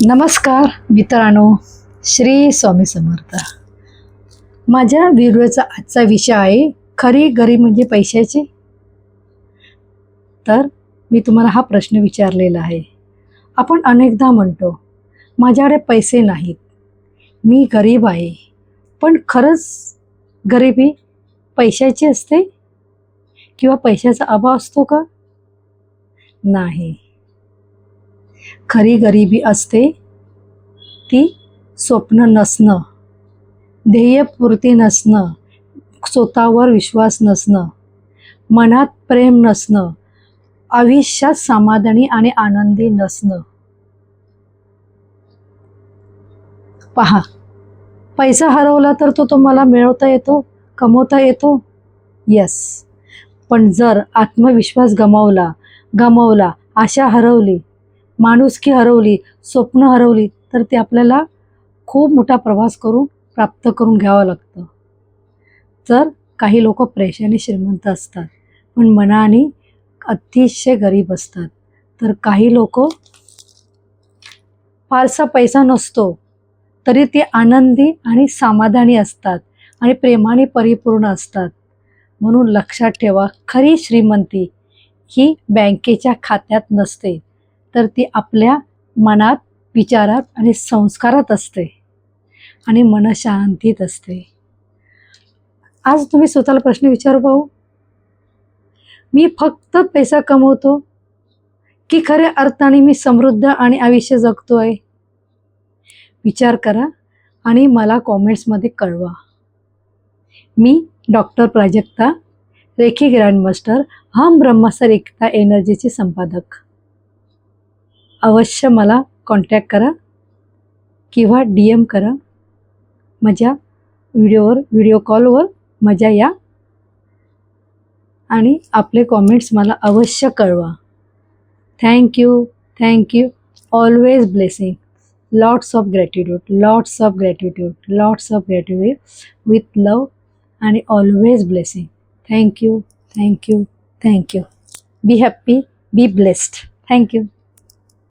नमस्कार मित्रांनो, श्री स्वामी समर्थ. माझ्या व्हिडिओचा आजचा विषय आहे खरी गरीब म्हणजे पैशाची. तर मी तुम्हाला हा प्रश्न विचारलेला आहे. आपण अनेकदा म्हणतो माझ्याकडे पैसे नाहीत, मी गरीब आहे. पण खरंच गरिबी पैशाची असते किंवा पैशाचा अभाव असतो का? नाही. खरी गरिबी असते ती स्वप्न नसणं, ध्येयपूर्ती नसणं, स्वतःवर विश्वास नसणं, मनात प्रेम नसणं, आयुष्यात समाधानी आणि आनंदी नसणं. पहा, पैसा हरवला तर तो तुम्हाला मिळवता येतो, कमवता येतो. यस. पण जर आत्मविश्वास गमावला, आशा हरवली, माणुसकी हरवली, स्वप्न हरवली, तर ते आपल्याला खूप मोठा प्रवास प्राप्त करून घ्यावं लागतं. तर काही लोक पैशाने श्रीमंत असतात पण मनाने अतिशय गरीब असतात. तर काही लोक फारसा पैसा नसतो तरी ते आनंदी आणि समाधानी असतात आणि प्रेमाने परिपूर्ण असतात. म्हणून लक्षात ठेवा, खरी श्रीमंती ही बँकेच्या खात्यात नसते, तर ती आपल्या मनात, विचारात आणि संस्कारात असते आणि मनशांतीत असते. आज तुम्ही स्वतःला प्रश्न विचारू पाहू, मी फक्त पैसा कमवतो की खऱ्या अर्थाने मी समृद्ध आणि आयुष्य जगतोय? विचार करा आणि मला कॉमेंट्समध्ये कळवा. मी डॉक्टर प्राजक्ता, रेखी ग्रँडमास्टर, हम ब्रह्मास्त्र एकता एनर्जीची संपादक. अवश्य मला कॉन्टॅक्ट करा किंवा DM करा. माझ्या व्हिडिओ कॉलवर मजा या आणि आपले कॉमेंट्स मला अवश्य कळवा. Thank you. Always blessing. Lots of gratitude with love and always blessing. Thank you. Be happy, be blessed. Thank you.